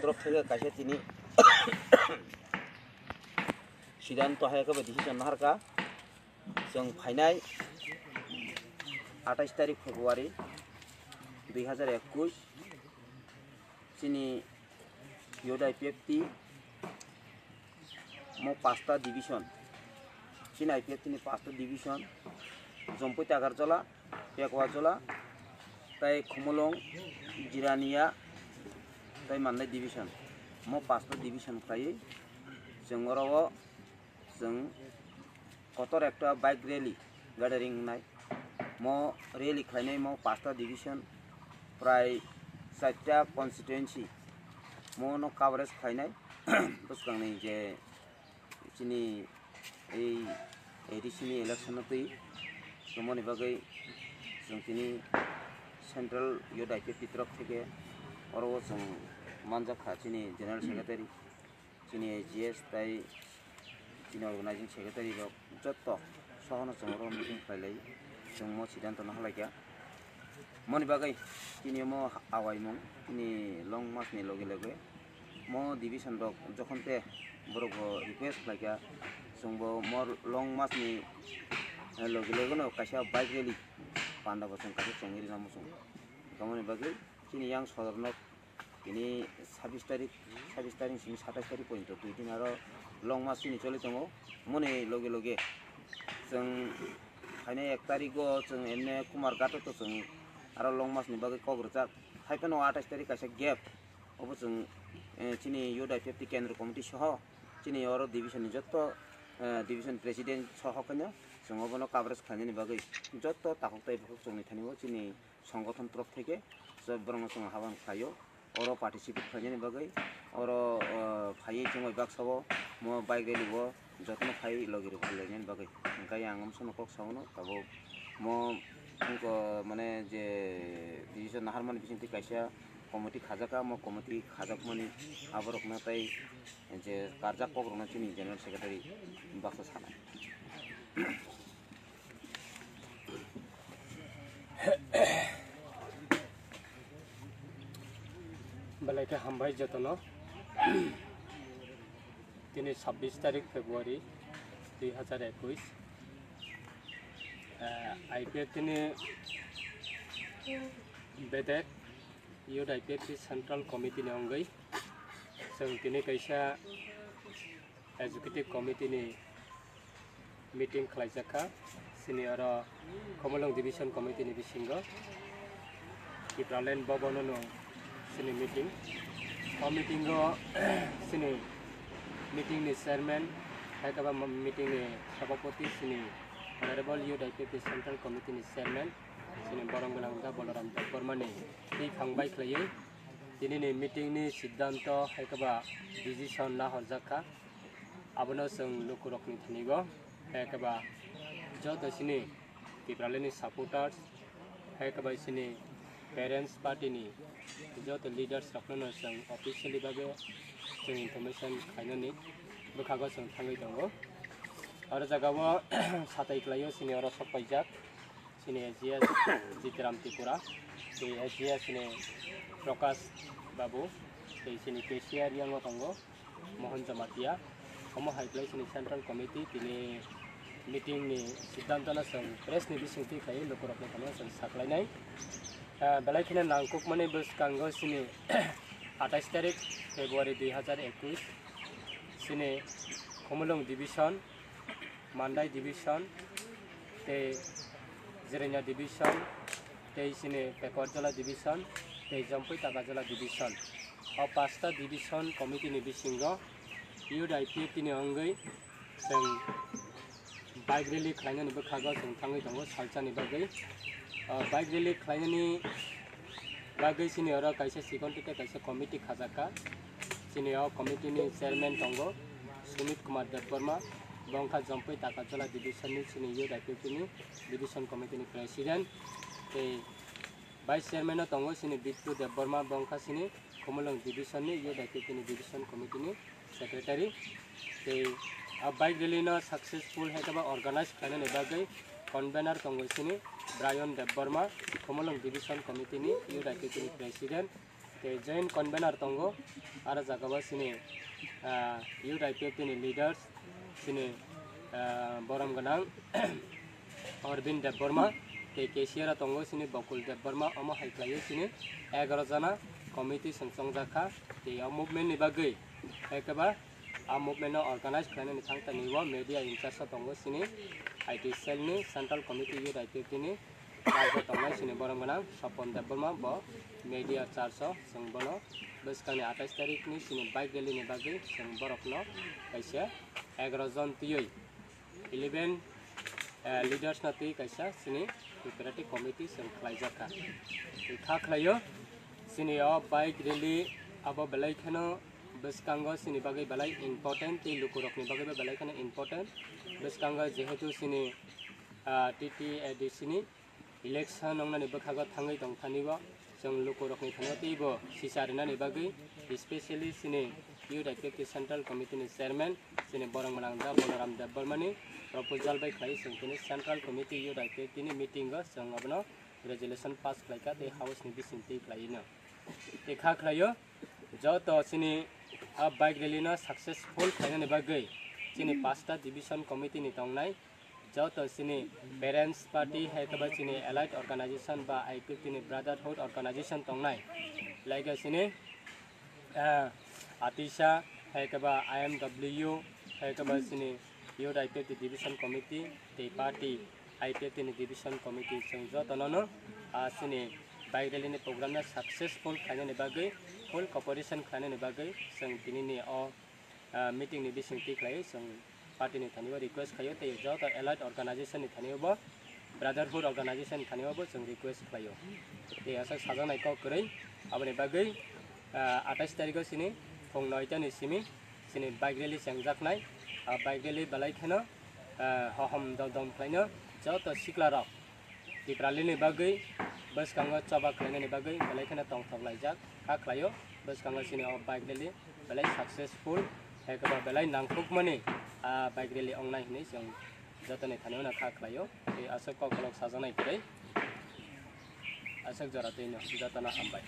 तरफ থেকে কাছে তিনি সিদ্ধান্ত হায়কা ডিসিশন হারকা जों फाइनाय 28 तारिख फेब्रुआरी 2021 चिनी IPFT मो 5टा डिविजन चिनी IPFT नि 5टा डिविजन जम्पै तागारजला पेकवाजला ताई खुमलंग जिरानिया ताई माननाय डिविजन मो 5टा डिविजन फ्राय जों अराव जों कतर एक बाइक रैली गैदरिंग नाय मो रैली खायनाय मो 5टा डिविजन प्राय 7टा कन्स्टिट्युएन्सी मो नो कवरेज खायनाय बुसखांनाय जे चिनी एडिसनि इलेक्शन तै जमनि बागै जों चिनी सेंट्रल IPFT तरफ থেকে अरो जों मानजाखा चिनी जनरल सेक्रेटारि चिनी AGS ताई चिनी अर्गेनाइजिंग सेक्रेटारि जत सहन जों मिटिं खालाय जों मो सिद्धांत नहलायगा मनि बागै चिनी मो आवायमों चिनी लंग मासनि लगे लगे मो डिविजन रक जखनते बरग रिक्वेस्ट खालायगा जोंबो मो लंग मासनि लगे लगे न कासा बाइक रैली पांडा बसं कासे संगिरि नाम सं कमनि बागै चिनी यांग सदरनक ini 26 तारिख सिम 27 तारिख पर्यंत 2 दिन आरो लंग मास नि चले दङ मने लगे लगे जों फायने 1 तारिखो जों एने कुमार गाटो तो जों आरो लंग मास नि बागै कग्रजा फायफेन 28 तारिख कासे गेप अब जों चिनी IPFT केन्द्र कमिटि सह चिनी अरो डिविजन नि जत्त डिविजन प्रेसिडेंट सह कन्या जों अबनो कवरेज खायनि बागै जत्त ताखुताय भुक जोंनि थानिबो चिनी संगठन तरफ থেকে जब्रंग जों हाबान खायो और पार्टिसिपेट खाने बागै और फाइ जों बाक्साव मो बाइक रैली वो जखन फाइ लगिरि फैलायनि बागै ओंखाय आं समखौ सावनो तबो मो उनको माने जे डिसिजन नाहारमान बिसिंति कायसा कमिटि खाजाका मो कमिटि खाजाकमानि आबरकनाथाय जे कारजा पग्रना चिनि जनरल सेक्रेटारि बाक्सा सानाय बेलायके हामबाय जतन दिनै 26 तारिख फेब्रुआरी 2021 IPFT नि बेदेक IPFT सेंट्रल कमिटि नि अंगै जों दिनै कैसा एजुकेटिव कमिटि नि meeting खालायजाखा senior Kamlang division committee नि बिसिंगो किप्रालेन बबननो सिनी मीटिंग सिनी मीटिंग नि चेयरमैन हैकबा मीटिंग नि सभापति सिनी ऑनरेबल IPFT सेंट्रल कमिटि नि चेयरमैन सिनी बरंगलांगा बलराम देवबर्मानि इ खांबाय खलायै दिनैनि मीटिंग नि सिद्धांत हैकबा डिसिजन ना हरजाखा आबनो जों लुकुरकनि थानिगो हैकबा जत सिनी किप्रालेनि सपोर्टर्स हैकबा सिनी पेरेंट्स पार्टी नि जत लीडर्स रखनो जों ऑफिशियली बागे जों इनफॉरमेशन खायनानि बखागो जों थाङै दङ आरो जागावो साथाय क्लायो सिनियर सपायजाक सिनि AGS जितराम त्रिपुरा बे AGS सिनि प्रकाश बाबू बे सिनि केसिआर यांगो दङ मोहन जमातिया हम हाइप्लाय सिनि सेंट्रल कमिटि दिनै मीटिंग नि सिद्धांतना जों प्रेस नि बिसिंथि खायो लोकरकनि थानो जों साख्लायनाय बेलायखिना नांकुक माने बसकांगो सिनि 28 तारिख फेब्रुआरी 2021 सिनि खुमलंग डिविजन मानदाय डिविजन ते जिरायना डिविजन ते सिनि पेकरजला डिविजन ते जम्पै तागाजला डिविजन और 5टा डिविजन कमिटि नि बिसिंगो IPFT नि अंगै जों बाइक रैली खालायनानैबो खागो जों थाङै दङ सालचानि बागै बाइक रैली खालायनायनि बागै सिनियर कायसे सिगन्थिते कायसे कमिटि खाजाका सिनियर कमिटिनि चेयरमैन दङ सुमित कुमार देवबर्मा बंखा जम्पै ताकाजला डिविजननि सिनि IPFT नि डिविजन कमिटिनि प्रेसिडेंट ते वाइस चेयरमैन दङ सिनि बिट्टु देवबर्मा बंखा सिनि खुमलंग डिविजननि IPFT नि डिविजन कमिटिनि सेक्रेटारि ते बाइक रैली सक्सेसफुल हैकबा ऑर्गेनाइज खालायनायनि बागै कन्वेनर दङ सिनि ब्रायन देवबर्मा खुमलंग डिविजन कमिटि नि IPFT नि president te joint convener tongo ara jagao sini youth IPFT ni leaders sini borom ganang Arvind Debbarma te Kesiara tongo sini Bakul Debbarma amo haiklayo sini 11 jana committee songjakha te movement ni bagai ekaba movement no organize khlainani thangtani wa media in charge tongo sini IT cell ni central committee youth IPFT ni charge tongo sini borom ganang Sapon Debbarma bo media charge song bono beskani 28 tarik ni sini bike rally ni bagai song borokno kaisa 11 jon tiyoi 11 leaders na tui kaisa sini preparative committee song khlaijaka kha khlayo sini bike rally abo belai khano beskango sini bagai belai important ti lukurok ni bagai belai khano important beskango jehetu sini TT sini election nongna ni bakhago thangai tong thanibo jong lukurok ni thano ti bo sisarina ni bagai especially sini youth IPFT central committee ni chairman sini borong manangda Bolaram Debbarma ni proposal by khlai singkini central committee youth IPFT ni meeting go jong abno resolution pass khlaika te house ni bisinti khlaino te kha khlayo joto sini bike rally no successful khlainani bagai sini 5ta division committee ni tongnai joto sini parents party haikaba sini allied organization ba IPFT ni brotherhood organization tongnai laiga sini Atisha haikaba IMW haikaba sini youth IPFT division committee te party IPFT ni division committee sing joto no sini bike rally ni program na successful khlainani bagai full cooperation khlainani bagai sing tini ni meeting ni bisingti khlai sing party ni thanibo request khayo te joto allied organization ni thanibo brotherhood organization ni thanibo sing request khayo te asa sajanai ko krai aboni bagai 28 tarik sini phong 9ta ni simi sini bike rally sengjaknai bike rally balai khano hohom dom khlaino joto sikla rok diprali ni bagai beskango coba khlainani bagai balai khano tongthok laijak kha khlayo beskango sini bike rally balai successful haikaba balai nangphukmani bike rally ongnai hinai jong jotoni thanibo na kha khlayo te asok kolok sajanai krai asok jora teino jotona hambai